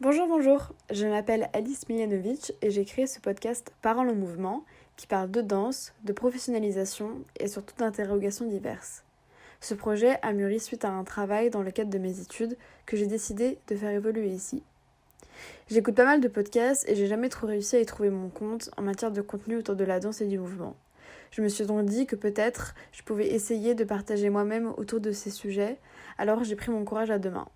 Bonjour, je m'appelle Alice Miljanovic et j'ai créé ce podcast Parole en mouvement qui parle de danse, de professionnalisation et surtout d'interrogations diverses. Ce projet a mûri suite à un travail dans le cadre de mes études que j'ai décidé de faire évoluer ici. J'écoute pas mal de podcasts et j'ai jamais trop réussi à y trouver mon compte en matière de contenu autour de la danse et du mouvement. Je me suis donc dit que peut-être je pouvais essayer de partager moi-même autour de ces sujets, alors j'ai pris mon courage à deux mains.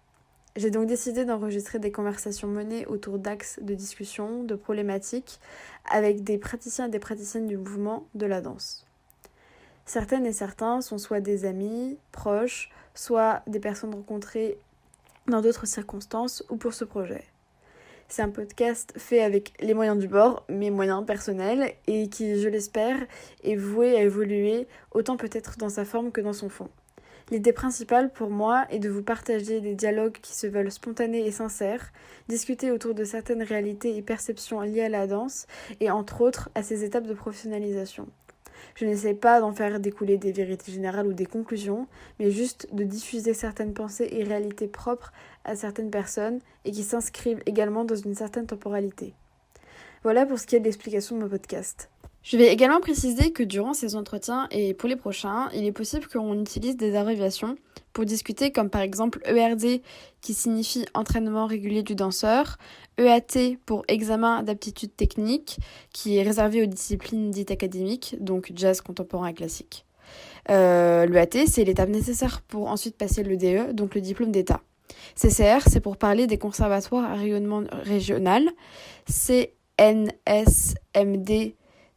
J'ai donc décidé d'enregistrer des conversations menées autour d'axes de discussion, de problématiques, avec des praticiens et des praticiennes du mouvement de la danse. Certaines et certains sont soit des amis, proches, soit des personnes rencontrées dans d'autres circonstances ou pour ce projet. C'est un podcast fait avec les moyens du bord, mes moyens personnels, et qui, je l'espère, est voué à évoluer autant peut-être dans sa forme que dans son fond. L'idée principale pour moi est de vous partager des dialogues qui se veulent spontanés et sincères, discuter autour de certaines réalités et perceptions liées à la danse et entre autres à ses étapes de professionnalisation. Je n'essaie pas d'en faire découler des vérités générales ou des conclusions, mais juste de diffuser certaines pensées et réalités propres à certaines personnes et qui s'inscrivent également dans une certaine temporalité. Voilà pour ce qui est de l'explication de mon podcast. Je vais également préciser que durant ces entretiens et pour les prochains, il est possible qu'on utilise des abréviations pour discuter comme par exemple ERD qui signifie entraînement régulier du danseur, EAT pour examen d'aptitude technique qui est réservé aux disciplines dites académiques, donc jazz contemporain et classique. L'EAT c'est l'étape nécessaire pour ensuite passer le DE, donc le diplôme d'État. CCR c'est pour parler des conservatoires à rayonnement régional, CNSMD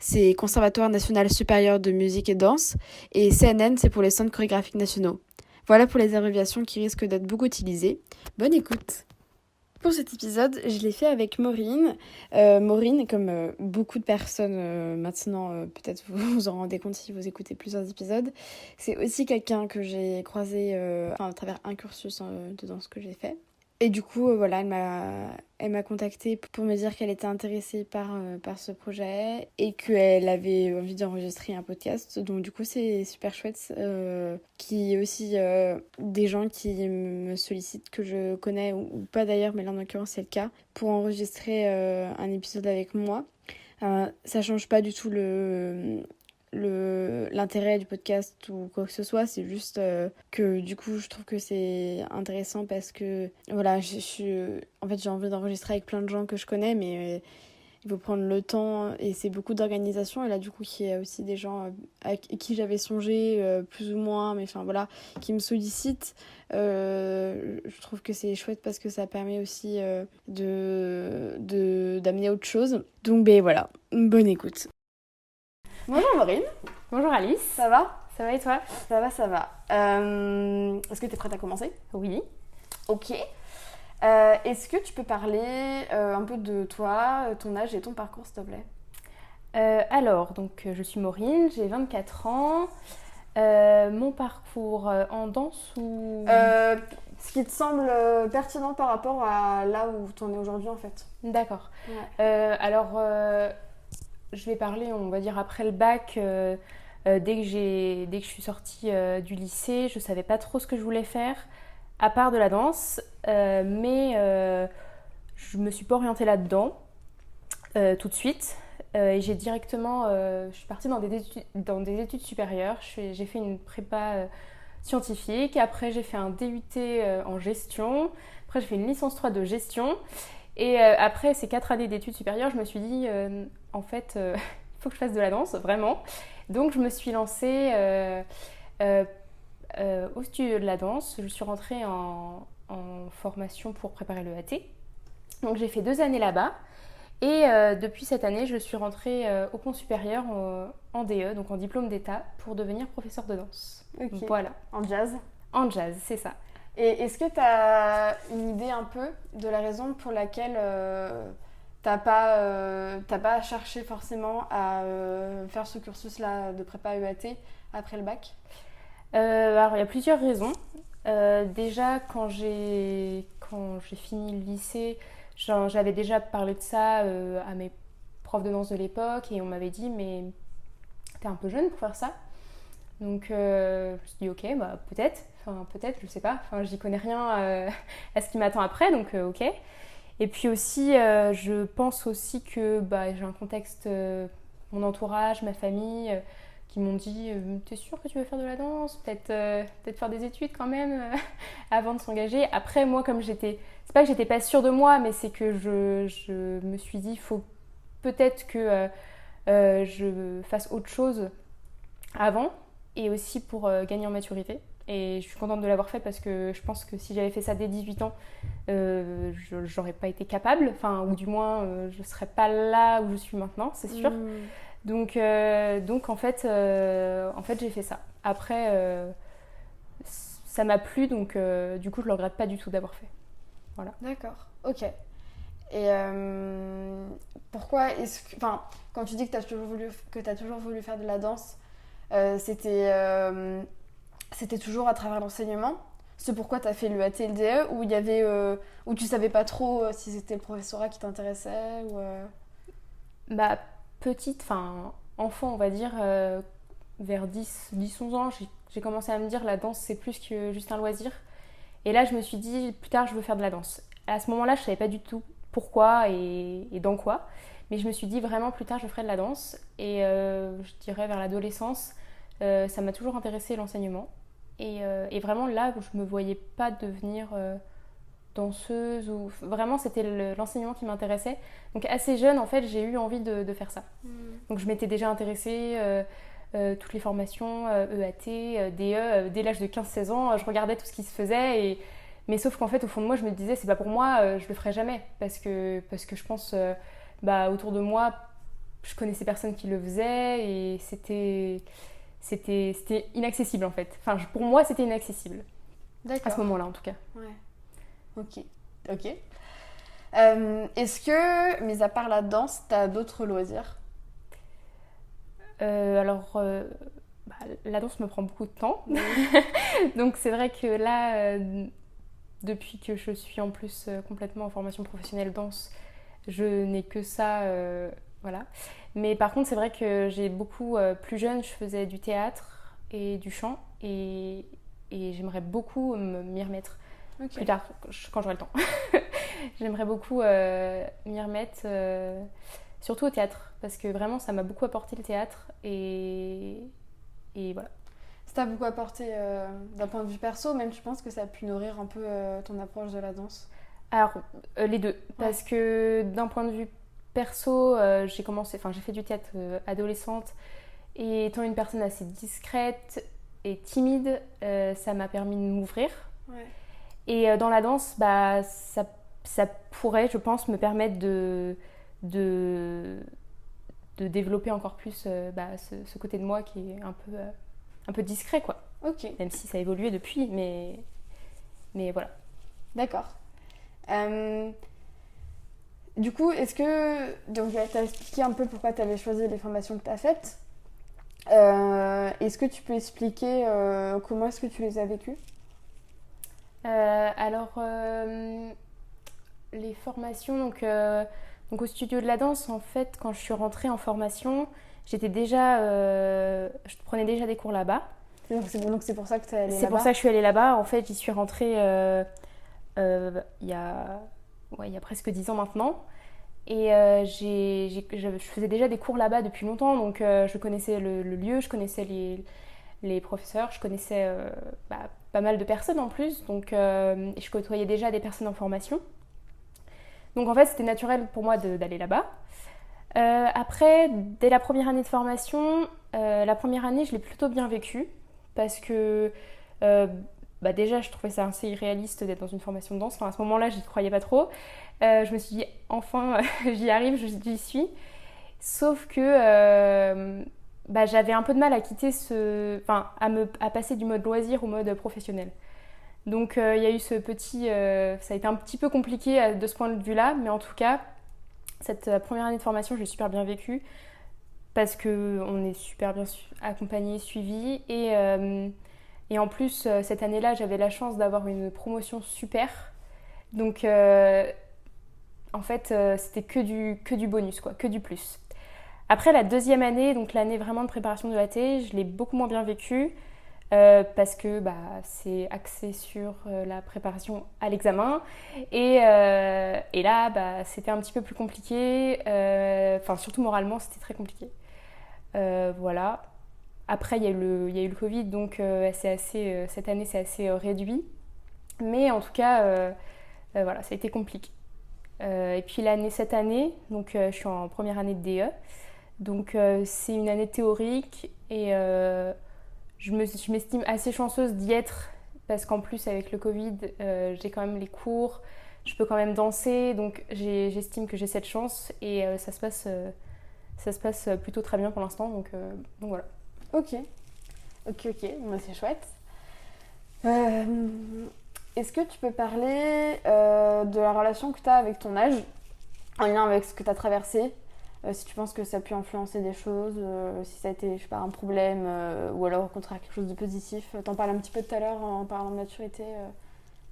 c'est Conservatoire national supérieur de musique et danse, et CNN, c'est pour les centres chorégraphiques nationaux. Voilà pour les abréviations qui risquent d'être beaucoup utilisées. Bonne écoute! Pour cet épisode, je l'ai fait avec Maureen. Maureen, comme beaucoup de personnes maintenant, peut-être vous vous en rendez compte si vous écoutez plusieurs épisodes, c'est aussi quelqu'un que j'ai croisé à travers un cursus de danse que j'ai fait. Et du coup, voilà, elle m'a contactée pour me dire qu'elle était intéressée par ce projet et qu'elle avait envie d'enregistrer un podcast. Donc du coup, c'est super chouette qu'il y ait aussi des gens qui me sollicitent que je connais ou pas d'ailleurs, mais là en l'occurrence c'est le cas, pour enregistrer un épisode avec moi. Ça change pas du tout l'intérêt du podcast ou quoi que ce soit, c'est juste que du coup je trouve que c'est intéressant parce que voilà, en fait j'ai envie d'enregistrer avec plein de gens que je connais, mais il faut prendre le temps et c'est beaucoup d'organisation. Et là du coup il y a aussi des gens à qui j'avais songé plus ou moins, mais enfin voilà, qui me sollicitent. Je trouve que c'est chouette parce que ça permet aussi d'amener autre chose. Donc ben voilà, bonne écoute. Bonjour Maureen. Bonjour Alice. Ça va? Ça va et toi? Ça va, ça va. Est-ce que tu es prête à commencer? Oui. Ok. Est-ce que tu peux parler un peu de toi, ton âge et ton parcours, s'il te plaît? Je suis Maureen, j'ai 24 ans. Mon parcours en danse ou... Ce qui te semble pertinent par rapport à là où tu en es aujourd'hui, en fait. D'accord. Ouais. Je vais parler, on va dire, après le bac. Dès que je suis sortie du lycée, je savais pas trop ce que je voulais faire, à part de la danse. Mais je me suis pas orientée là-dedans tout de suite. Et j'ai directement... je suis partie dans des études supérieures. J'ai fait une prépa scientifique. Après, j'ai fait un DUT en gestion. Après, j'ai fait une licence 3 de gestion. Et après ces 4 années d'études supérieures, je me suis dit, il faut que je fasse de la danse, vraiment. Donc, je me suis lancée au studio de la danse. Je suis rentrée en formation pour préparer le AT. Donc, j'ai fait 2 années là-bas. Et depuis cette année, je suis rentrée au pont supérieur en DE, donc en diplôme d'État, pour devenir professeure de danse. Ok. Voilà. En jazz? En jazz, c'est ça. Et est-ce que tu as une idée un peu de la raison pour laquelle t'as pas cherché forcément à faire ce cursus-là de prépa UAT après le bac? Alors, il y a plusieurs raisons. Déjà, quand j'ai fini le lycée, j'avais déjà parlé de ça à mes profs de danse de l'époque et on m'avait dit mais t'es un peu jeune pour faire ça. Donc je me suis dit ok, bah peut-être, je sais pas, j'y connais rien à ce qui m'attend après, donc ok. Et puis aussi, je pense aussi que j'ai un contexte, mon entourage, ma famille, qui m'ont dit t'es sûre que tu veux faire de la danse, peut-être faire des études quand même avant de s'engager. Après moi comme c'est pas que j'étais pas sûre de moi, mais c'est que je me suis dit il faut peut-être que je fasse autre chose avant, et aussi pour gagner en maturité. Et je suis contente de l'avoir fait parce que je pense que si j'avais fait ça dès 18 ans, j'aurais pas été capable, enfin, ou du moins je serais pas là où je suis maintenant, c'est sûr. Donc en fait j'ai fait ça. Après, ça m'a plu, donc du coup je le regrette pas du tout d'avoir fait. Voilà. D'accord, ok. Et pourquoi est-ce que, enfin, quand tu dis que t'as toujours voulu faire de la danse, c'était toujours à travers l'enseignement? C'est pourquoi t'as fait l'UAT et le DE, ou il y avait, où tu savais pas trop si c'était le professorat qui t'intéressait ou Petite, enfin enfant on va dire, vers 10-11 ans, j'ai commencé à me dire la danse c'est plus que juste un loisir. Et là je me suis dit plus tard je veux faire de la danse. À ce moment-là je savais pas du tout pourquoi et dans quoi, mais je me suis dit vraiment plus tard je ferai de la danse. Et je dirais vers l'adolescence, ça m'a toujours intéressé l'enseignement. Et vraiment là je me voyais pas devenir danseuse, ou vraiment c'était l'enseignement qui m'intéressait. Donc assez jeune en fait j'ai eu envie de faire ça. Donc je m'étais déjà intéressée, toutes les formations, EAT, DE, dès l'âge de 15-16 ans, je regardais tout ce qui se faisait, mais sauf qu'en fait au fond de moi je me disais c'est pas pour moi, je le ferai jamais, parce que je pense autour de moi je connaissais personne qui le faisait, et c'était inaccessible en fait. Enfin pour moi c'était inaccessible. D'accord. À ce moment-là en tout cas. Ouais. Ok. Est-ce que, mis à part la danse, t'as d'autres loisirs? La danse me prend beaucoup de temps. Donc c'est vrai que là, depuis que je suis en plus complètement en formation professionnelle danse, je n'ai que ça. Voilà. Mais par contre, c'est vrai que j'ai beaucoup, plus jeune, je faisais du théâtre et du chant, et j'aimerais beaucoup m'y remettre. Okay. Plus tard, quand j'aurai le temps. J'aimerais beaucoup m'y remettre, surtout au théâtre, parce que vraiment ça m'a beaucoup apporté le théâtre, et voilà. Ça t'a beaucoup apporté d'un point de vue perso, même tu penses que ça a pu nourrir un peu ton approche de la danse? Alors, les deux, parce que d'un point de vue perso, j'ai fait du théâtre adolescente, et étant une personne assez discrète et timide, ça m'a permis de m'ouvrir. Ouais. Et dans la danse, ça pourrait, je pense, me permettre de développer encore plus ce côté de moi qui est un peu discret, quoi. Ok. Même si ça a évolué depuis, mais voilà. D'accord. Du coup, est-ce que... Donc, tu as expliqué un peu pourquoi tu avais choisi les formations que tu as faites. Est-ce que tu peux expliquer comment est-ce que tu les as vécues? Les formations, donc au studio de la danse, en fait, quand je suis rentrée en formation, je prenais déjà des cours là-bas. Donc c'est pour ça que tu es allée là-bas? C'est pour ça que je suis allée là-bas. En fait, j'y suis rentrée il y a presque 10 ans maintenant. Et je faisais déjà des cours là-bas depuis longtemps, donc je connaissais le lieu, je connaissais les professeurs, je connaissais pas mal de personnes en plus, donc je côtoyais déjà des personnes en formation. Donc en fait c'était naturel pour moi d'aller là-bas. Après, dès la première année de formation, la première année je l'ai plutôt bien vécue, parce que déjà je trouvais ça assez irréaliste d'être dans une formation de danse. Enfin, à ce moment-là j'y croyais pas trop. Je me suis dit enfin j'y arrive, j'y suis. Sauf que j'avais un peu de mal à quitter à passer du mode loisir au mode professionnel. Donc il y a eu ce petit... ça a été un petit peu compliqué de ce point de vue-là, mais en tout cas, cette première année de formation, je l'ai super bien vécue, parce qu'on est super bien accompagné, suivi, et en plus, cette année-là, j'avais la chance d'avoir une promotion super. Donc en fait, c'était que du bonus, quoi, que du plus. Après la deuxième année, donc l'année vraiment de préparation de l'AT, je l'ai beaucoup moins bien vécue. parce que c'est axé sur la préparation à l'examen. Et là, c'était un petit peu plus compliqué. Surtout moralement, c'était très compliqué. Voilà. Après, il y a eu le Covid, donc cette année, c'est assez réduit. Mais en tout cas, voilà, ça a été compliqué. Et puis cette année, donc je suis en première année de DE. Donc c'est une année théorique et je m'estime assez chanceuse d'y être parce qu'en plus avec le Covid, j'ai quand même les cours, je peux quand même danser, donc j'estime que j'ai cette chance et ça se passe plutôt très bien pour l'instant, donc voilà. Ok, bon, c'est chouette. Est-ce que tu peux parler de la relation que tu as avec ton âge, en lien avec ce que tu as traversé, si tu penses que ça a pu influencer des choses, si ça a été, je sais pas, un problème, ou alors au contraire quelque chose de positif. T'en parlais un petit peu tout à l'heure en parlant de maturité.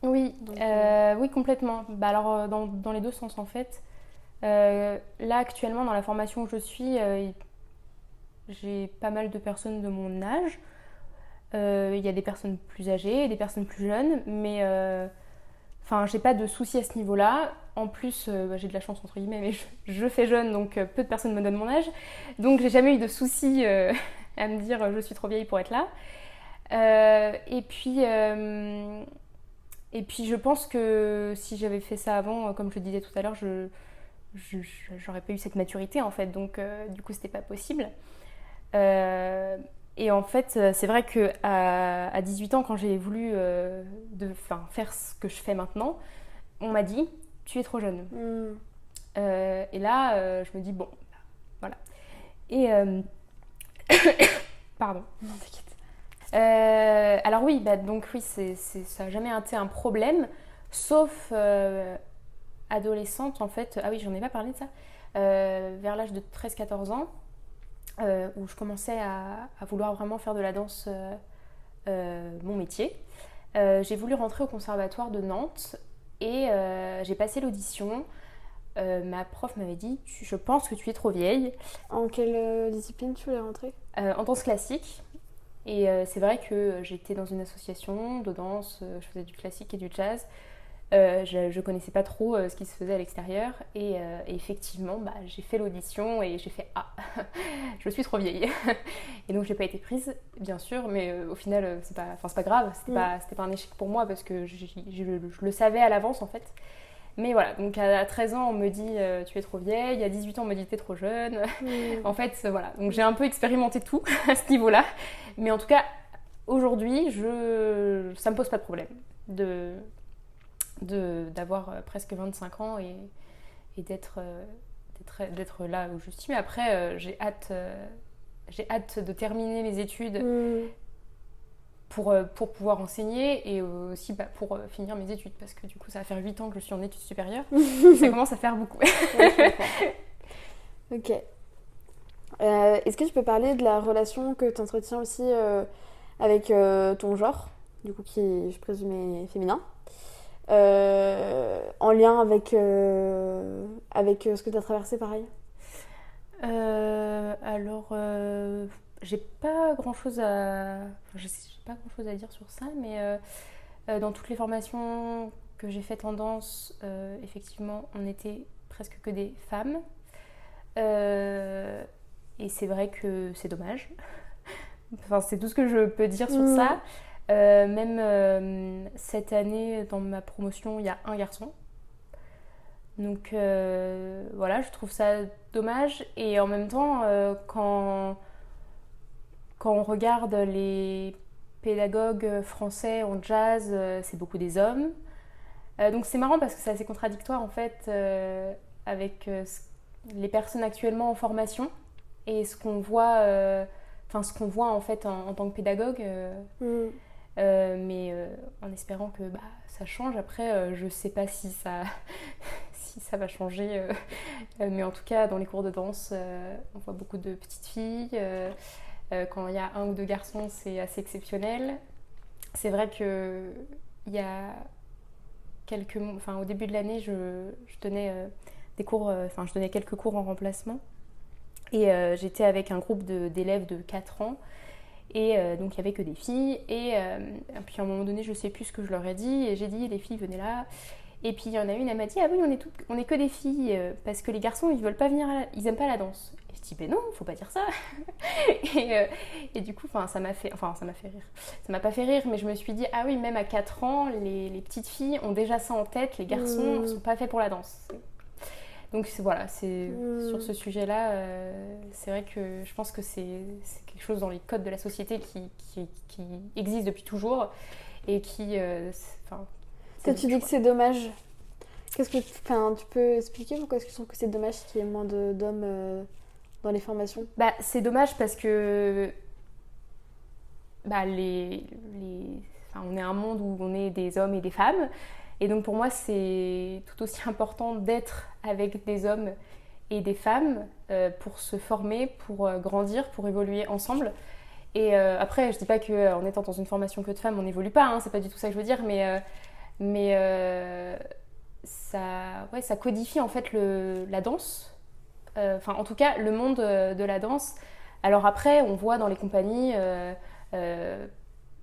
Oui, oui, complètement. Alors, dans les deux sens, en fait. Là, actuellement, dans la formation où je suis, j'ai pas mal de personnes de mon âge. Il y a des personnes plus âgées et des personnes plus jeunes, mais j'ai pas de soucis à ce niveau-là. En plus, j'ai de la chance, entre guillemets, mais je fais jeune, donc peu de personnes me donnent mon âge. Donc, j'ai jamais eu de soucis à me dire je suis trop vieille pour être là. Et puis, je pense que si j'avais fait ça avant, comme je disais tout à l'heure, j'aurais pas eu cette maturité en fait, donc du coup c'était pas possible. Et en fait, c'est vrai que à 18 ans, quand j'ai voulu faire ce que je fais maintenant, on m'a dit tu es trop jeune. Et là, je me dis bon, voilà. Et pardon. Non, t'inquiète. Alors oui, donc oui, ça n'a jamais été un problème, sauf adolescente en fait. Ah oui, j'en ai pas parlé de ça. Vers l'âge de 13-14 ans, où je commençais à vouloir vraiment faire de la danse mon métier. J'ai voulu rentrer au conservatoire de Nantes et j'ai passé l'audition. Ma prof m'avait dit je pense que tu es trop vieille. En quelle discipline tu voulais rentrer ? En danse classique. Et c'est vrai que j'étais dans une association de danse, je faisais du classique et du jazz. Je connaissais pas trop ce qui se faisait à l'extérieur et effectivement j'ai fait l'audition et j'ai fait je suis trop vieille. Et donc j'ai pas été prise bien sûr, mais au final c'est pas grave, c'était pas un échec pour moi parce que je le savais à l'avance en fait. Mais voilà, donc à 13 ans on me dit tu es trop vieille, à 18 ans on me dit t'es trop jeune. En fait voilà, donc j'ai un peu expérimenté tout à ce niveau là, mais en tout cas aujourd'hui ça me pose pas de problème d'avoir presque 25 ans et d'être là où je suis. Mais après, j'ai hâte de terminer mes études pour pouvoir enseigner et aussi pour finir mes études parce que du coup, ça va faire 8 ans que je suis en études supérieures. Ça commence à faire beaucoup. Ok. Est-ce que tu peux parler de la relation que tu entretiens aussi avec ton genre, du coup qui, je présume, est féminin, en lien avec ce que tu as traversé pareil? Alors, j'ai pas grand chose à dire sur ça, mais dans toutes les formations que j'ai faites en danse, effectivement, on était presque que des femmes. Et c'est vrai que c'est dommage. C'est tout ce que je peux dire sur ça. Même cette année, dans ma promotion, il y a un garçon. Donc voilà, je trouve ça dommage. Et en même temps, quand on regarde les pédagogues français en jazz, c'est beaucoup des hommes. Donc c'est marrant parce que c'est assez contradictoire en fait avec les personnes actuellement en formation et ce qu'on voit en fait en tant que pédagogue. Mais en espérant que ça change. Après, je sais pas si ça va changer. Mais en tout cas, dans les cours de danse, on voit beaucoup de petites filles. Quand il y a un ou deux garçons, c'est assez exceptionnel. C'est vrai que il y a au début de l'année, je donnais des cours, je donnais quelques cours en remplacement. Et j'étais avec un groupe d'élèves de 4 ans. Et donc il n'y avait que des filles. Et puis à un moment donné, je ne sais plus ce que je leur ai dit. Et j'ai dit, les filles, venez là. Et puis il y en a une, elle m'a dit, ah oui, on est que des filles, parce que les garçons, ils veulent pas venir, ils aiment pas la danse. Et je dis, ben non, faut pas dire ça. et du coup, ça m'a fait rire. Ça m'a pas fait rire, mais je me suis dit, ah oui, même à 4 ans, les petites filles ont déjà ça en tête, les garçons ne sont pas faits pour la danse. Donc voilà, sur ce sujet-là, c'est vrai que je pense que c'est quelque chose dans les codes de la société qui existe depuis toujours et qui... Toi, tu dis que c'est dommage. Tu peux expliquer pourquoi est-ce que tu trouves que c'est dommage qu'il y ait moins d'hommes dans les formations? C'est dommage parce que on est un monde où on est des hommes et des femmes. Et donc pour moi, c'est tout aussi important d'être avec des hommes et des femmes pour se former, pour grandir, pour évoluer ensemble. Et après, je dis pas qu'en étant dans une formation que de femmes, on n'évolue pas, hein, c'est pas du tout ça que je veux dire, mais ça codifie en fait la danse, en tout cas le monde de la danse. Alors après, on voit dans les compagnies, il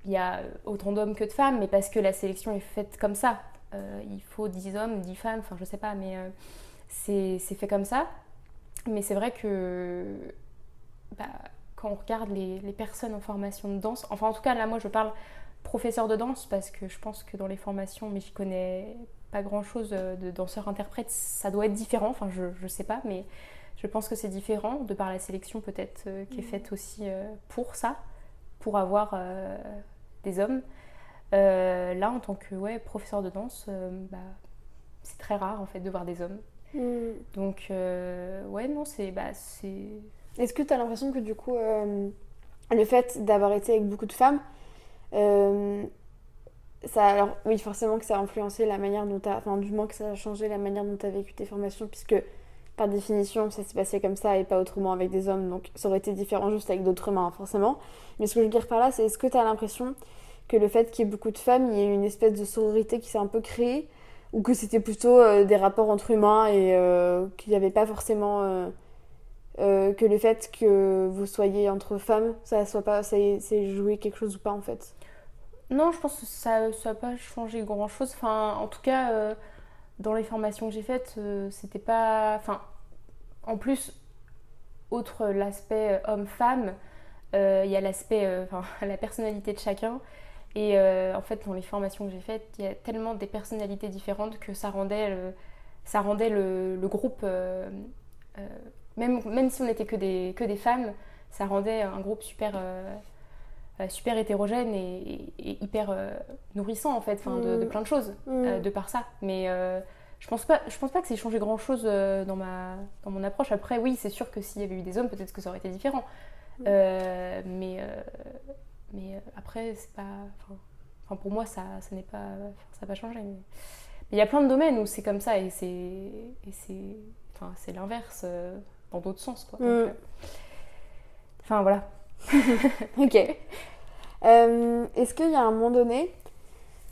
y a autant d'hommes que de femmes, mais parce que la sélection est faite comme ça. Il faut 10 hommes, 10 femmes, je sais pas, mais c'est fait comme ça. Mais c'est vrai que quand on regarde les personnes en formation de danse, en tout cas là moi je parle professeur de danse parce que je pense que dans les formations, mais j'y connais pas grand chose de danseurs-interprètes, ça doit être différent, je sais pas, mais je pense que c'est différent de par la sélection peut-être qui est faite aussi pour ça, pour avoir des hommes. Là en tant que professeur de danse, c'est très rare en fait de voir des hommes. Donc non, c'est... Est-ce que tu as l'impression que du coup le fait d'avoir été avec beaucoup de femmes, alors oui, forcément que ça a influencé la manière dont du moins que ça a changé la manière dont tu as vécu tes formations, puisque par définition ça s'est passé comme ça et pas autrement avec des hommes, donc ça aurait été différent juste avec d'autres humains forcément. Mais ce que je veux dire par là, c'est est-ce que tu as l'impression que le fait qu'il y ait beaucoup de femmes, il y ait une espèce de sororité qui s'est un peu créée, ou que c'était plutôt des rapports entre humains et qu'il n'y avait pas forcément que le fait que vous soyez entre femmes, ça c'est joué quelque chose ou pas en fait? Non, je pense que ça n'a pas changé grand-chose. En tout cas, dans les formations que j'ai faites, c'était pas... en plus, outre l'aspect homme-femme, il y a l'aspect, la personnalité de chacun. Et en fait, dans les formations que j'ai faites, il y a tellement des personnalités différentes que ça rendait le groupe... même si on n'était que des femmes, ça rendait un groupe super hétérogène et hyper nourrissant en fait, de plein de choses de par ça. Mais je pense pas que c'est changé grand chose dans mon approche. Après oui, c'est sûr que s'il y avait eu des hommes, peut-être que ça aurait été différent. Mais après c'est pas... pour moi ça n'a pas changé. Mais il y a plein de domaines où c'est comme ça et c'est l'inverse dans d'autres sens quoi. Donc, voilà. Ok. Est-ce qu'il y a un moment donné,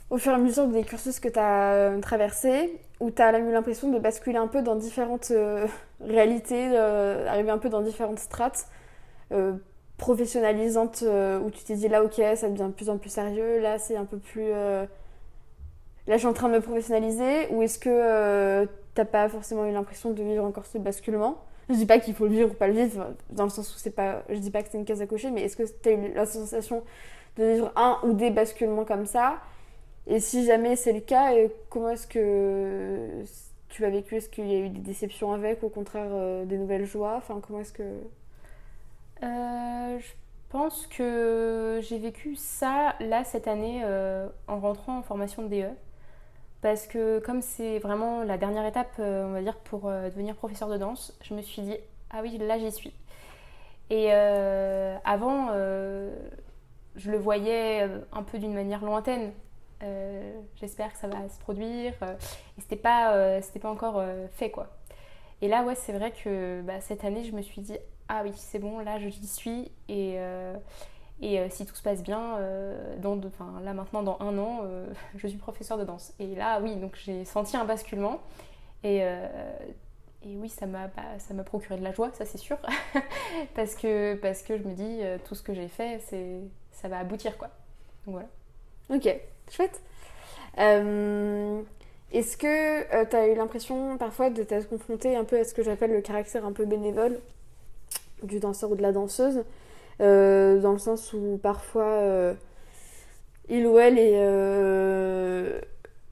au fur et à mesure des cursus que tu as traversés, où tu as eu l'impression de basculer un peu dans différentes réalités, arriver un peu dans différentes strates professionnalisantes, où tu t'es dit là ok, ça devient de plus en plus sérieux, là c'est un peu plus... là je suis en train de me professionnaliser, ou est-ce que t'as pas forcément eu l'impression de vivre encore ce basculement? Je dis pas qu'il faut le vivre ou pas le vivre, dans le sens où c'est pas... Je dis pas que c'est une case à cocher, mais est-ce que t'as eu la sensation de vivre un ou des basculements comme ça? Et si jamais c'est le cas, comment est-ce que tu l'as vécu? Est-ce qu'il y a eu des déceptions avec, ou au contraire des nouvelles joies? Comment est-ce que... Je pense que j'ai vécu ça, là, cette année, en rentrant en formation de DE. Parce que comme c'est vraiment la dernière étape, on va dire, pour devenir professeur de danse, je me suis dit, ah oui, là j'y suis. Et avant, je le voyais un peu d'une manière lointaine. J'espère que ça va se produire. Et c'était pas encore fait, quoi. Et là, ouais, c'est vrai que cette année, je me suis dit, ah oui, c'est bon, là j'y suis. Et si tout se passe bien, là maintenant dans 1 an, je suis professeure de danse. Et là, oui, donc j'ai senti un basculement. Et oui, ça m'a procuré de la joie, ça c'est sûr. parce que je me dis, tout ce que j'ai fait, ça va aboutir, quoi. Donc voilà. Ok, chouette. Est-ce que tu as eu l'impression parfois de t'être confrontée un peu à ce que j'appelle le caractère un peu bénévole du danseur ou de la danseuse, dans le sens où parfois il ou elle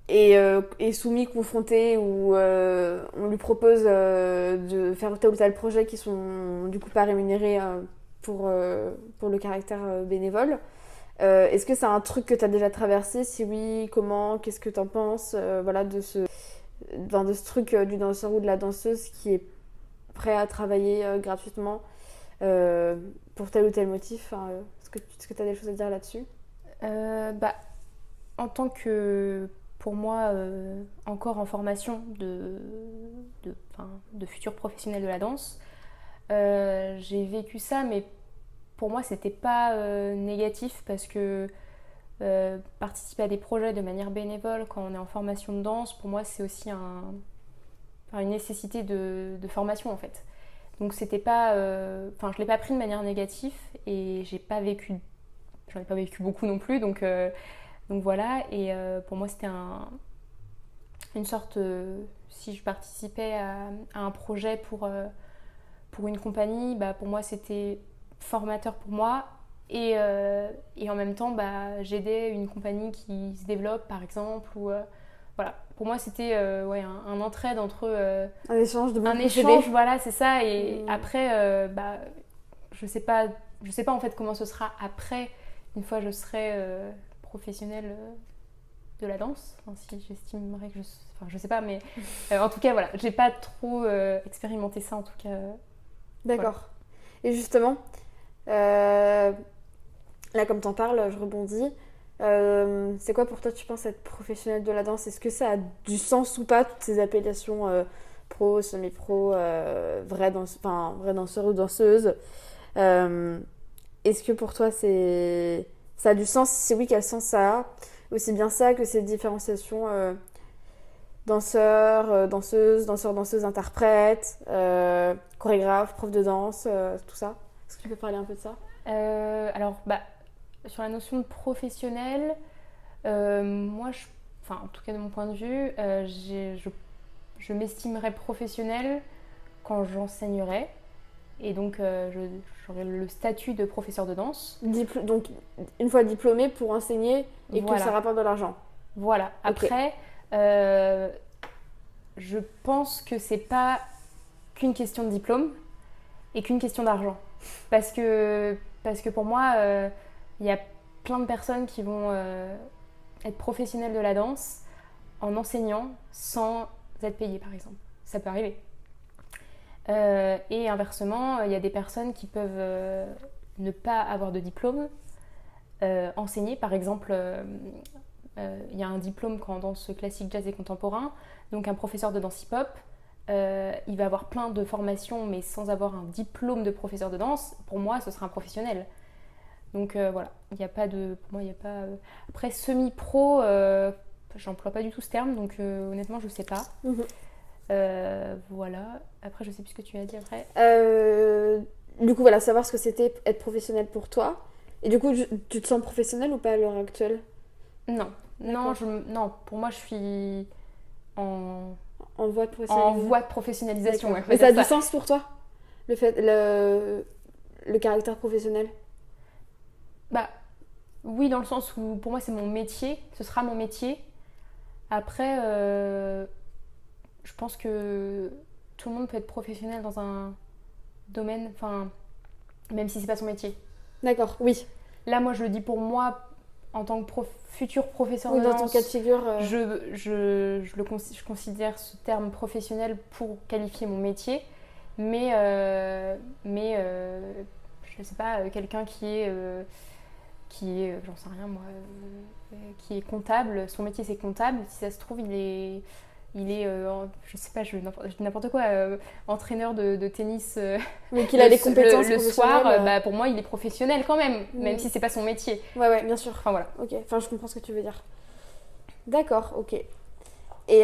est soumis, confronté, ou on lui propose de faire tel ou tel projet qui sont du coup pas rémunérés pour le caractère bénévole. Est-ce que c'est un truc que tu as déjà traversé? Si oui, comment? Qu'est-ce que tu en penses voilà, de ce truc du danseur ou de la danseuse qui est prêt à travailler gratuitement pour tel ou tel motif. Est-ce que tu as des choses à dire là-dessus? En tant que, pour moi, encore en formation de futur professionnel de la danse, j'ai vécu ça, mais pour moi, c'était pas négatif parce que participer à des projets de manière bénévole quand on est en formation de danse, pour moi, c'est aussi une nécessité de formation en fait. Donc c'était pas, je l'ai pas pris de manière négative et j'en ai pas vécu beaucoup non plus, donc voilà. Et pour moi, c'était une sorte, si je participais à un projet pour une compagnie, pour moi c'était formateur pour moi et en même temps j'aidais une compagnie qui se développe par exemple ou voilà, pour moi c'était un entraide entre un échange de bons procédés. Échange, voilà, c'est ça. Et après je sais pas en fait comment ce sera après, une fois je serai professionnelle de la danse, si j'estimerais que je sais pas, mais en tout cas voilà, j'ai pas trop expérimenté ça en tout cas. D'accord. Voilà. Et justement, là comme t'en parles, je rebondis. C'est quoi pour toi, tu penses, être professionnel de la danse? Est-ce que ça a du sens ou pas, toutes ces appellations pro, semi-pro, vrai danseur ou danseuse? Est-ce que pour toi ça a du sens? Si oui, quel sens ça a? Aussi bien ça que ces différenciations danseur, danseuse, danseur-danseuse, interprète, chorégraphe, prof de danse, tout ça. Est-ce que tu peux parler un peu de ça? Alors, sur la notion de professionnel, moi, en tout cas de mon point de vue, je m'estimerais professionnelle quand j'enseignerai. Et donc, j'aurai le statut de professeur de danse. Donc, une fois diplômée pour enseigner et voilà, que ça rapporte de l'argent. Voilà. Après, je pense que c'est pas qu'une question de diplôme et qu'une question d'argent. Parce que pour moi, il y a plein de personnes qui vont être professionnelles de la danse en enseignant sans être payées, par exemple. Ça peut arriver. Et inversement, il y a des personnes qui peuvent ne pas avoir de diplôme, enseigner. Par exemple, il y a un diplôme en danse classique, jazz et contemporain. Donc un professeur de danse hip-hop, il va avoir plein de formations, mais sans avoir un diplôme de professeur de danse. Pour moi, ce sera un professionnel. Donc voilà, pour moi, il n'y a pas... Après, semi-pro, j'emploie pas du tout ce terme, donc honnêtement, je sais pas. Voilà. Après, je sais plus ce que tu as dit après. Du coup, voilà, savoir ce que c'était être professionnel pour toi. Et du coup, tu te sens professionnelle ou pas à l'heure actuelle? Non. Non, pour moi, je suis en voie de professionnalisation. Ouais, mais ça a du sens pour toi, le caractère professionnel? Oui, dans le sens où pour moi, c'est mon métier. Ce sera mon métier. Après... je pense que tout le monde peut être professionnel dans un domaine, même si c'est pas son métier. D'accord, oui. Là, moi, je le dis pour moi, en tant que futur professeur de danse. Dans ton cas de figure. Je considère ce terme professionnel pour qualifier mon métier, mais je sais pas, quelqu'un qui est j'en sais rien moi, qui est comptable, son métier c'est comptable, si ça se trouve il est je sais pas, je dis n'importe quoi, entraîneur de tennis, mais qu'il a les compétences le soir, pour moi il est professionnel quand même, même si c'est pas son métier. Ouais, bien sûr. Voilà. Ok, je comprends ce que tu veux dire. D'accord, ok. Et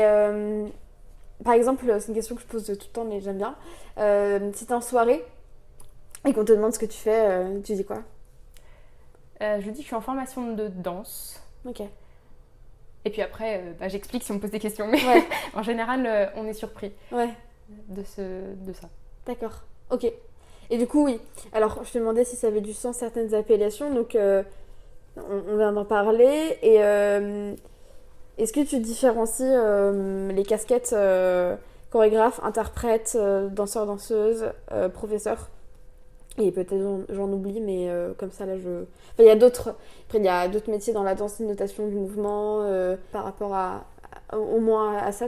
par exemple, c'est une question que je pose tout le temps, mais j'aime bien. Si t'es en soirée et qu'on te demande ce que tu fais, tu dis quoi? Je dis que je suis en formation de danse. Ok. Et puis après, j'explique si on me pose des questions. Mais Ouais. en général, on est surpris Ouais. de ça. D'accord. Ok. Et du coup, oui. Alors, je te demandais si ça avait du sens certaines appellations. Donc, on vient d'en parler. Et est-ce que tu différencies les casquettes chorégraphe, interprète, danseur, danseuse, professeur? Et peut-être j'en oublie, mais comme ça, là, je... Enfin, il y a d'autres... Après, il y a d'autres métiers dans la danse, notation du mouvement, par rapport au moins à ça,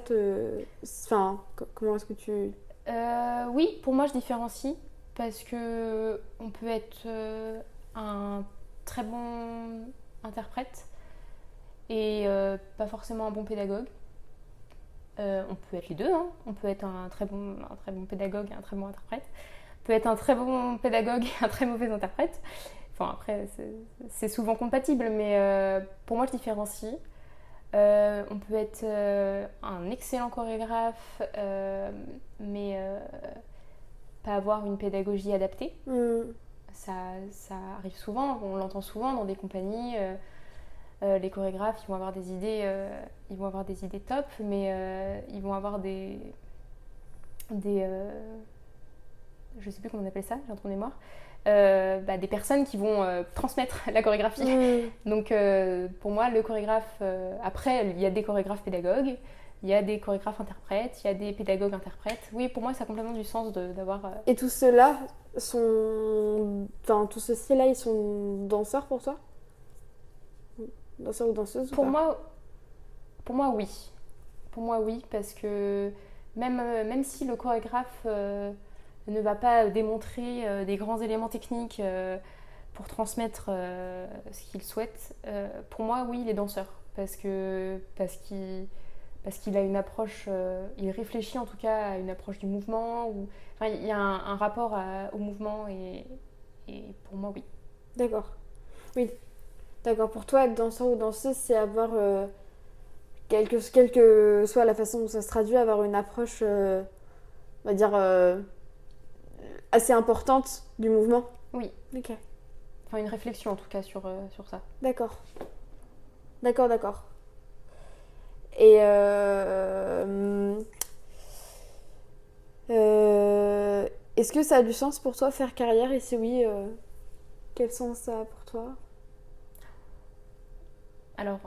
enfin, comment est-ce que tu... Oui, pour moi, je différencie parce que on peut être un très bon interprète et pas forcément un bon pédagogue. On peut être les deux, hein. On peut être un très bon pédagogue et un très bon interprète. On peut être un très bon pédagogue et un très mauvais interprète. Enfin, après, c'est souvent compatible, mais pour moi, je différencie. On peut être un excellent chorégraphe, mais pas avoir une pédagogie adaptée. Hmm. Ça arrive souvent, on l'entend souvent dans des compagnies. Les chorégraphes, ils vont avoir des idées top, mais ils vont avoir des je sais plus comment on appelle ça, j'ai un trou de mémoire. Des personnes qui vont transmettre la chorégraphie. Donc pour moi, le chorégraphe, après, il y a des chorégraphes pédagogues, il y a des chorégraphes interprètes, il y a des pédagogues interprètes. Oui, pour moi, ça a complètement du sens d'avoir... Et tous ceux-là sont... Enfin, tous ceux-ci-là, ils sont danseurs pour toi? Danseurs ou danseuses ou Pour pas? moi, pour moi, oui. Pour moi, oui, parce que même si le chorégraphe ne va pas démontrer des grands éléments techniques pour transmettre ce qu'il souhaite, pour moi, oui, il est danseur. Parce qu'il a une approche, il réfléchit en tout cas à une approche du mouvement. Enfin, il y a un rapport au mouvement et pour moi, oui. D'accord. Oui, d'accord. Pour toi, être danseur ou danseuse, c'est avoir, quelle que soit la façon dont ça se traduit, avoir une approche, on va dire, assez importante du mouvement. Oui, Ok. enfin une réflexion en tout cas sur ça. D'accord. D'accord, d'accord. Et est-ce que ça a du sens pour toi faire carrière? Et si oui, quel sens ça a pour toi? Alors,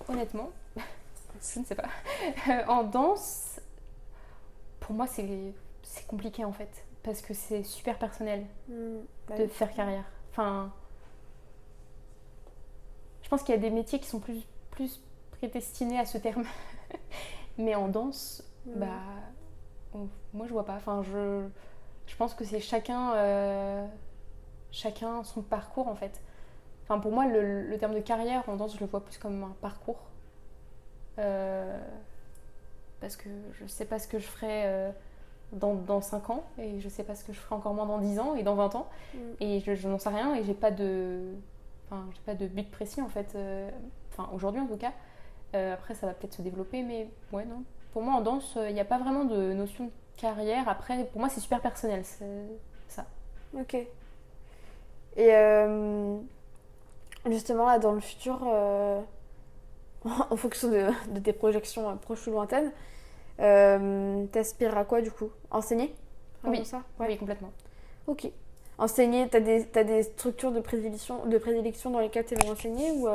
honnêtement, je ne sais pas. En danse, pour moi, c'est compliqué en fait. Parce que c'est super personnel Bah de oui. faire carrière. Enfin, je pense qu'il y a des métiers qui sont plus prédestinés à ce terme. Mais en danse, moi je vois pas. Enfin, je pense que c'est chacun son parcours en fait. Enfin, pour moi, le terme de carrière en danse, je le vois plus comme un parcours. Euh, Parce que je sais pas ce que je ferai dans 5 ans et je sais pas ce que je ferai encore moins dans 10 ans et dans 20 ans et je n'en sais rien et j'ai pas de but précis en fait, enfin aujourd'hui en tout cas. Après ça va peut-être se développer mais ouais non. Pour moi en danse il n'y a pas vraiment de notion de carrière. Après pour moi c'est super personnel, c'est ça. Ok. Et justement, là, dans le futur, en fonction de tes projections proches ou lointaines, t'aspires à quoi du coup? Enseigner? Vraiment Oui, ça? Ouais. oui complètement. Ok. Enseigner, t'as des structures de prédilection dans lesquelles t'aimerais enseigner ou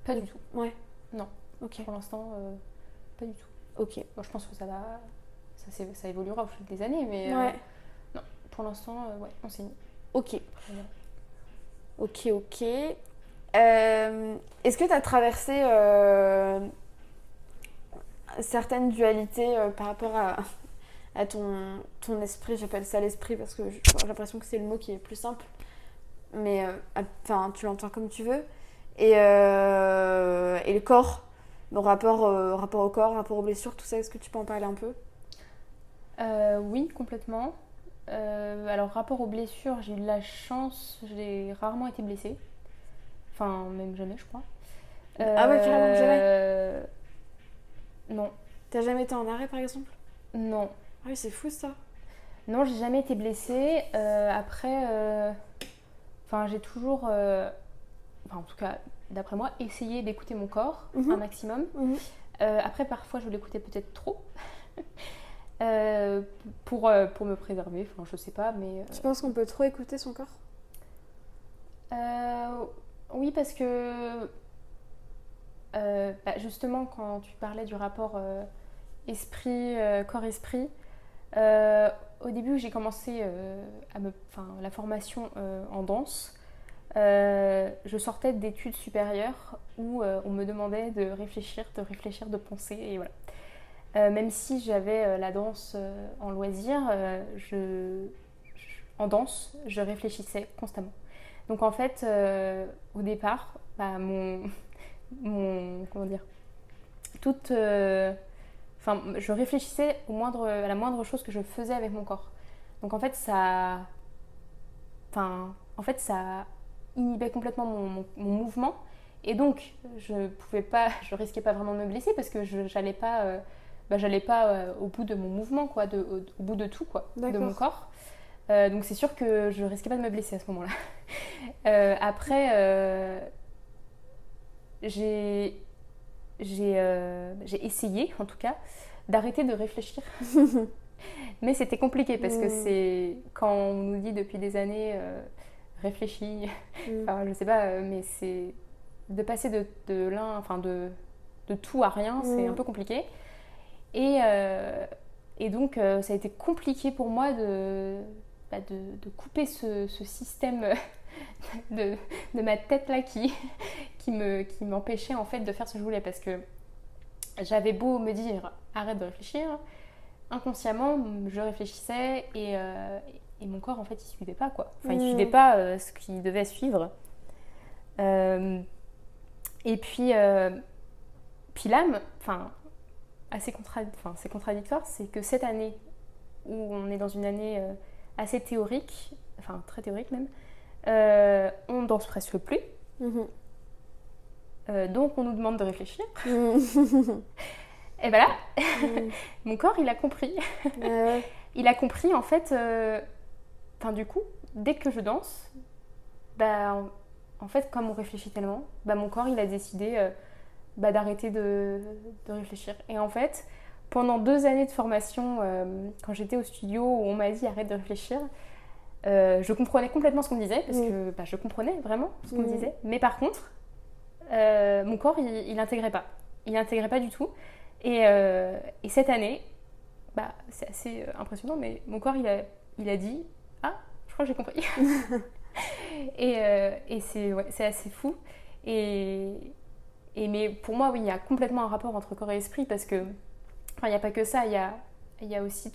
Pas du tout. Ouais. Non. Ok. Pour l'instant pas du tout. Ok. Bon, je pense que ça évoluera au fil des années mais Ouais. non pour l'instant ouais enseigner. Ok. Voilà. Ok, ok. Est-ce que tu as traversé certaines dualités par rapport à ton esprit? J'appelle ça l'esprit parce que j'ai l'impression que c'est le mot qui est plus simple. Mais enfin, tu l'entends comme tu veux. Et le corps, le rapport au corps, rapport aux blessures, tout ça, est-ce que tu peux en parler un peu? Oui, complètement. Alors, rapport aux blessures, j'ai eu de la chance, j'ai rarement été blessée. Enfin, même jamais, je crois. Ah ouais, carrément, jamais. Non. T'as jamais été en arrêt par exemple? Non. Ah oui, c'est fou ça. Non, j'ai jamais été blessée. Après, j'ai toujours, en tout cas, d'après moi, essayé d'écouter mon corps un maximum. Après, parfois, je l'écoutais peut-être trop. Pour me préserver, je sais pas, mais... Tu penses qu'on peut trop écouter son corps? Oui, parce que justement, quand tu parlais du rapport corps-esprit, au début, j'ai commencé la formation en danse. Je sortais d'études supérieures où on me demandait de réfléchir, de penser, et voilà. Même si j'avais la danse en loisir, en danse, je réfléchissais constamment. Donc en fait, au départ, comment dire, je réfléchissais à la moindre chose que je faisais avec mon corps. Donc en fait, ça inhibait complètement mon mouvement. Et donc, je risquais pas vraiment de me blesser parce que j'allais pas au bout de mon mouvement, quoi, au bout de tout, quoi, de mon corps. Donc c'est sûr que je risquais pas de me blesser à ce moment-là. Après, j'ai essayé, en tout cas, d'arrêter de réfléchir. Mais c'était compliqué parce que c'est quand on nous dit depuis des années réfléchis, je sais pas, mais c'est de passer de tout à rien, c'est un peu compliqué. Et donc ça a été compliqué pour moi de couper ce système de ma tête là qui m'empêchait en fait de faire ce que je voulais, parce que j'avais beau me dire arrête de réfléchir, inconsciemment je réfléchissais et mon corps en fait il suivait pas, quoi. Il suivait pas ce qu'il devait suivre. Et puis là, c'est contradictoire, c'est que cette année où on est dans une année assez théorique, très théorique même, on danse presque plus. Donc on nous demande de réfléchir. Et voilà, mon corps il a compris. Il a compris en fait, du coup, dès que je danse, en fait comme on réfléchit tellement, mon corps il a décidé d'arrêter de réfléchir. Et en fait, pendant 2 années de formation, quand j'étais au studio où on m'a dit arrête de réfléchir, je comprenais complètement ce qu'on me disait, parce que je comprenais vraiment ce qu'on me disait. Mais par contre, mon corps il n'intégrait pas. Il n'intégrait pas du tout. Et cette année, c'est assez impressionnant, mais mon corps il a dit ah, je crois que j'ai compris. et c'est assez fou. Mais pour moi, oui, il y a complètement un rapport entre corps et esprit, parce que il n'y a pas que ça, il y a aussi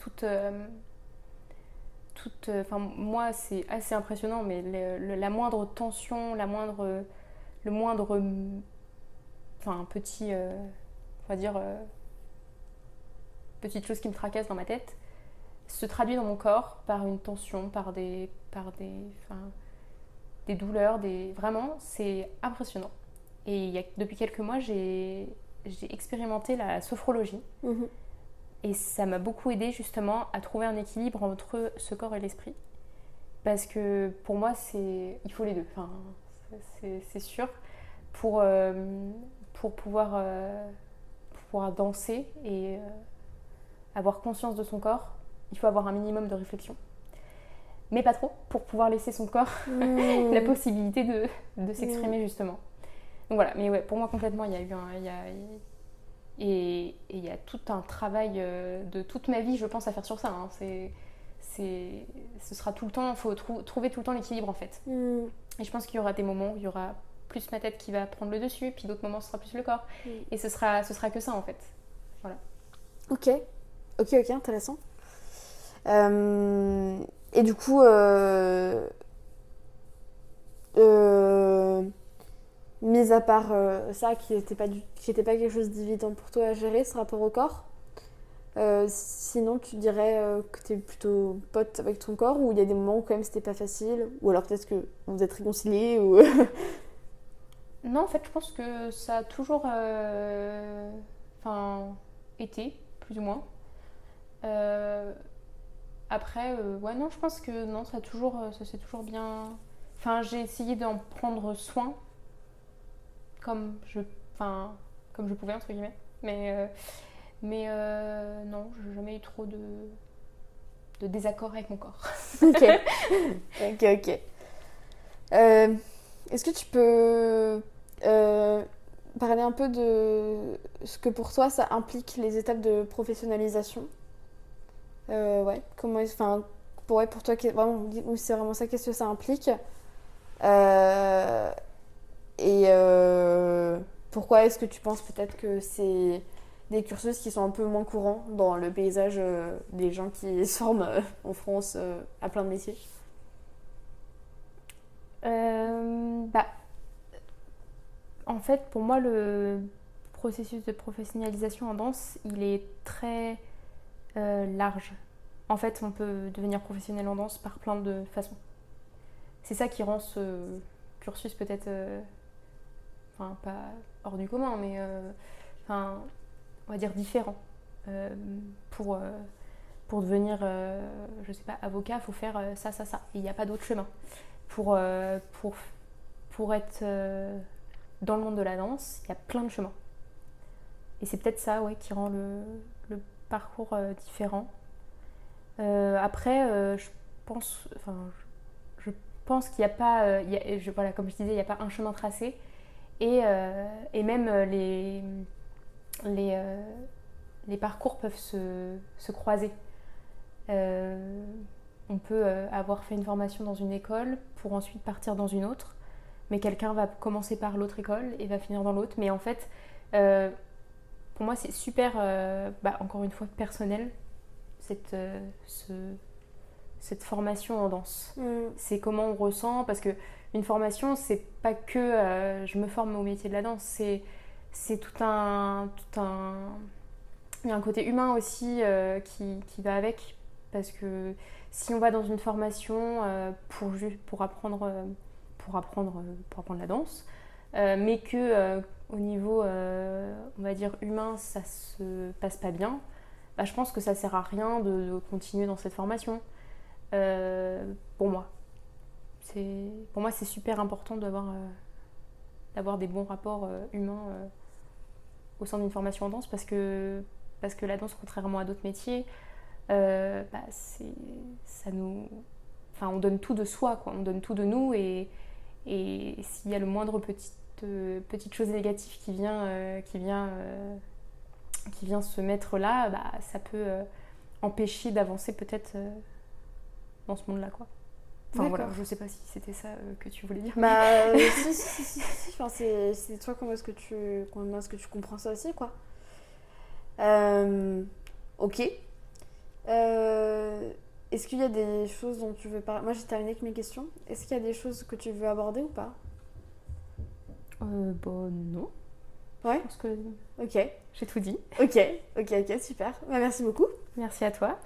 moi c'est assez impressionnant, mais la moindre tension, le moindre petit on va dire petite chose qui me tracasse dans ma tête se traduit dans mon corps par une tension, par des douleurs, vraiment c'est impressionnant. Et depuis quelques mois j'ai expérimenté la sophrologie. Et ça m'a beaucoup aidé justement à trouver un équilibre entre ce corps et l'esprit, parce que pour moi il faut les deux, c'est sûr, pour pouvoir danser et avoir conscience de son corps. Il faut avoir un minimum de réflexion, mais pas trop, pour pouvoir laisser son corps la possibilité de s'exprimer justement. Donc voilà, mais ouais, pour moi complètement, il y a eu et il y a tout un travail de toute ma vie, je pense, à faire sur ça. Ce sera tout le temps, il faut trouver tout le temps l'équilibre en fait. Et je pense qu'il y aura des moments où il y aura plus ma tête qui va prendre le dessus, puis d'autres moments ce sera plus le corps. Et ce sera que ça en fait. Voilà. Ok, intéressant. Et du coup, mis à part ça, qui n'était pas quelque chose d'évident pour toi à gérer, ce rapport au corps, sinon tu dirais que tu es plutôt pote avec ton corps, ou il y a des moments où quand même c'était pas facile, ou alors peut-être que vous êtes réconciliés ou... Non, en fait je pense que ça a toujours été, plus ou moins. Après, ouais, non, je pense que non, ça s'est toujours bien. Enfin, j'ai essayé d'en prendre soin comme je, enfin, comme je pouvais, entre guillemets. Mais non, j'ai jamais eu trop de désaccord avec mon corps. Ok, ok. Est-ce que tu peux parler un peu de ce que pour toi ça implique les étapes de professionnalisation? Ouais, enfin, pour toi, vraiment, ou c'est vraiment ça, qu'est-ce que ça implique? Euh, et pourquoi est-ce que tu penses peut-être que c'est des cursus qui sont un peu moins courants dans le paysage des gens qui se forment en France à plein de métiers? Bah, en fait, pour moi, le processus de professionnalisation en danse, il est très large. En fait, on peut devenir professionnel en danse par plein de façons. C'est ça qui rend ce cursus peut-être, enfin, pas hors du commun, mais enfin, on va dire différent. Euh, pour, euh, pour devenir, je sais pas, avocat, il faut faire ça, ça, ça. Il n'y a pas d'autre chemin. Pour être dans le monde de la danse, il y a plein de chemins. Et c'est peut-être ça, ouais, qui rend le parcours différent. Après, enfin, je pense qu'il n'y a pas, voilà, comme je disais, il n'y a pas un chemin tracé. Et même les, euh, les parcours peuvent se croiser. Euh, on peut avoir fait une formation dans une école pour ensuite partir dans une autre, mais quelqu'un va commencer par l'autre école et va finir dans l'autre. Mais en fait, euh, pour moi, c'est super, encore une fois, personnel, cette, euh, ce, cette formation en danse. C'est comment on ressent, parce que une formation, c'est pas que je me forme au métier de la danse, c'est il y a un côté humain aussi qui va avec, parce que si on va dans une formation pour apprendre la danse, mais que au niveau, on va dire humain, ça se passe pas bien, bah, je pense que ça sert à rien de continuer dans cette formation. Pour moi, c'est super important d'avoir des bons rapports humains au sein d'une formation en danse, parce que la danse, contrairement à d'autres métiers, ça nous, enfin, on donne tout de soi, quoi. On donne tout de nous, et s'il y a le moindre petite chose négative qui vient se mettre là, bah, ça peut empêcher d'avancer peut-être dans ce monde-là, quoi. Enfin D'accord. voilà, je sais pas si c'était ça que tu voulais dire. Bah, si. Enfin, c'est toi, comment est-ce que tu comprends ça aussi, quoi. Ok. Est-ce qu'il y a des choses dont tu veux parler? Moi, j'ai terminé avec mes questions. Est-ce qu'il y a des choses que tu veux aborder ou pas? Bon, non. Ouais. Je pense que Ok. j'ai tout dit. Ok, super. Bah, merci beaucoup. Merci à toi.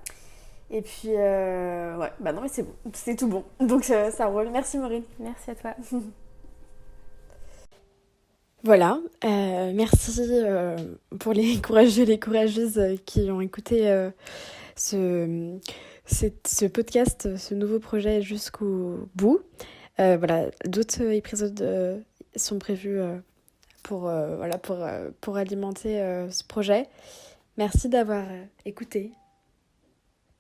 Et puis, ouais, bah non, mais c'est bon. C'est tout bon. Donc, ça roule. Merci, Maureen. Merci à toi. Voilà, merci pour les courageux et les courageuses qui ont écouté ce podcast, ce nouveau projet jusqu'au bout. Voilà, d'autres épisodes sont prévus pour alimenter ce projet. Merci d'avoir écouté.